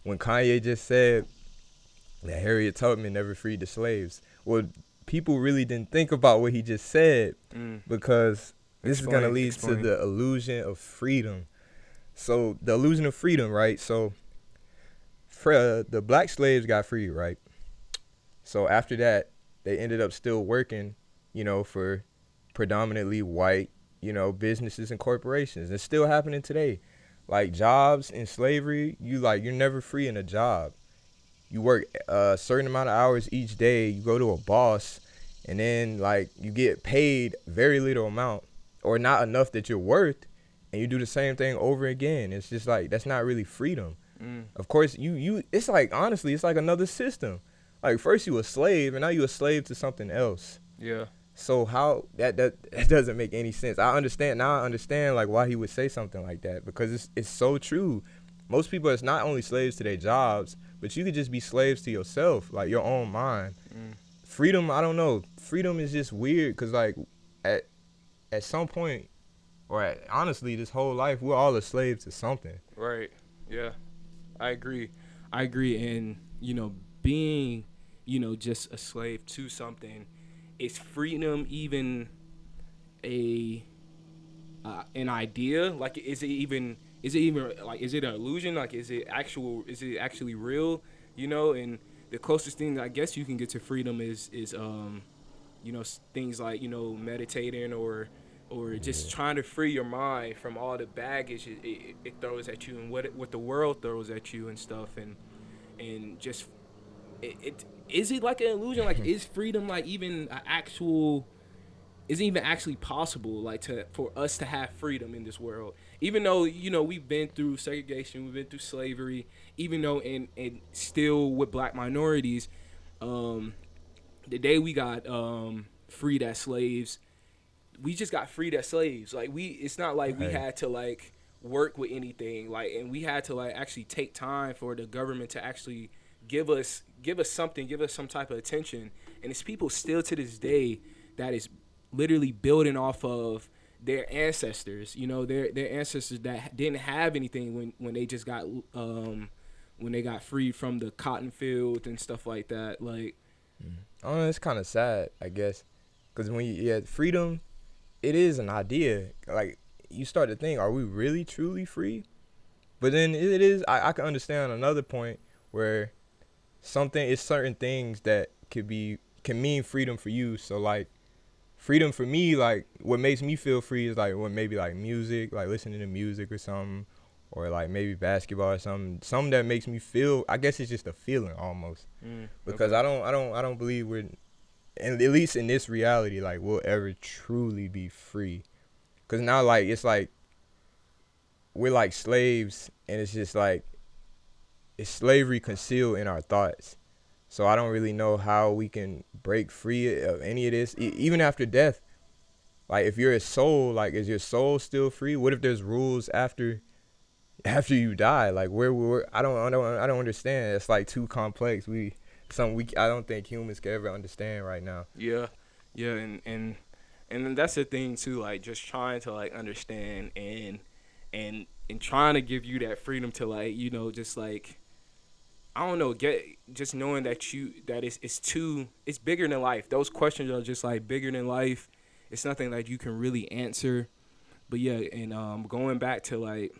when Kanye just said that Harriet Tubman never freed the slaves. Well, people really didn't think about what he just said Mm. because this is gonna Explain. lead to Explain. the illusion of freedom. So the illusion of freedom, right? So the black slaves got freed, right? So after that, they ended up still working, for predominantly white, businesses and corporations. It's still happening today. Like jobs in slavery, you're never free in a job. You work a certain amount of hours each day. You go to a boss, and then like you get paid very little amount or not enough that you're worth, and you do the same thing over again. It's just like that's not really freedom. Mm. Of course, you it's like honestly, it's like another system. Like first you a slave, and now you a slave to something else. Yeah. So how that doesn't make any sense. I understand now. I understand like why he would say something like that because it's so true. Most people is not only slaves to their jobs, but you could just be slaves to yourself, like your own mind. Mm. Freedom, I don't know. Freedom is just weird because like at at some point, honestly, this whole life we're all a slave to something. Right. Yeah. I agree. I agree. And being just a slave to something, is freedom even a an idea? Like, is it even like is it an illusion? Like, is it actual? Is it actually real? And the closest thing I guess you can get to freedom is things like meditating or just Yeah. trying to free your mind from all the baggage it throws at you and what the world throws at you and stuff and just it is it like an illusion, like is freedom like even an actual, is it even actually possible like to for us to have freedom in this world, even though we've been through segregation, we've been through slavery, even though and still with black minorities, um the day we got freed as slaves, we just got freed as slaves. Like we, it's not like we Right. had to like work with anything. Like, and we had to like actually take time for the government to actually give us something, give us some type of attention. And it's people still to this day that is literally building off of their ancestors. Their ancestors that didn't have anything when they just got when they got freed from the cotton field and stuff like that. Like, I don't know. It's kind of sad, I guess, because when freedom, it is an idea. Like you start to think, are we really truly free? But then it is. I can understand another point where something is certain things that can mean freedom for you. So like freedom for me, like what makes me feel free is like what maybe like music, like listening to music or something, or like maybe basketball or something. Something that makes me feel. I guess it's just a feeling almost because okay. I don't believe and at least in this reality, like we'll ever truly be free. Cause now like it's like we're like slaves, and it's just like it's slavery concealed in our thoughts. So I don't really know how we can break free of any of this, even after death. Like if you're a soul, like is your soul still free? What if there's rules after you die? Like I don't understand. It's like too complex. I don't think humans can ever understand right now. Yeah, yeah, and then that's the thing too. Like just trying to like understand and trying to give you that freedom to like just like I don't know, get just knowing that it's bigger than life. Those questions are just like bigger than life. It's nothing that you can really answer. But yeah, and going back to like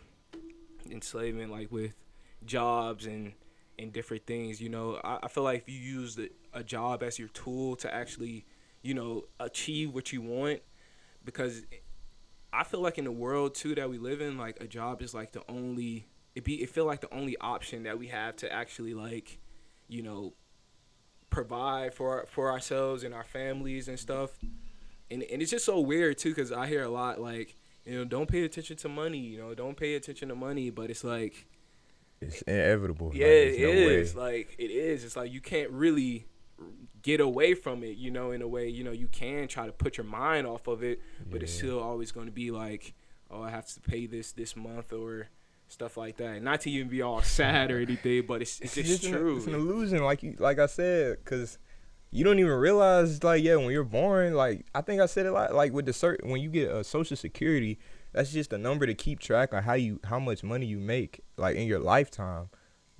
enslavement, like with jobs and different things. I feel like if you use a job as your tool to actually, achieve what you want, because I feel like in the world too that we live in, like a job is like the only it feel like the only option that we have to actually like, you know, provide for ourselves and our families and stuff. And it's just so weird too because I hear a lot like, don't pay attention to money, don't pay attention to money, but it's like, It's inevitable. yeah, Like it there's no is. way. Like it is. It's like you can't really get away from it, in a way, you can try to put your mind off of it, but it's Yeah. still always going to be like, oh, I have to pay this month or stuff like that. Not to even be all sad or anything, but it's It's just just true. it's an illusion, like I said, cause you don't even realize like when you're born, like I think I said it like with the when you get a social security, that's just a number to keep track on how much money you make like in your lifetime.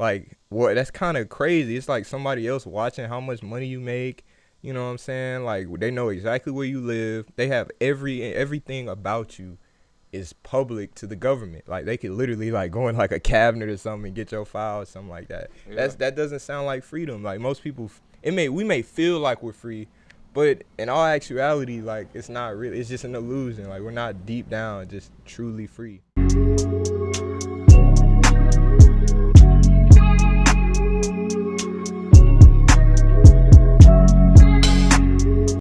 Like, what? That's kind of crazy. It's like somebody else watching how much money you make. You know what I'm saying? Like, they know exactly where you live. They have everything about you is public to the government. Like, they could literally like go in like a cabinet or something and get your file or something like that. Yeah. That doesn't sound like freedom. Like, most people, we may feel like we're free, but in all actuality, like, it's not really. It's just an illusion. Like, we're not deep down just truly free.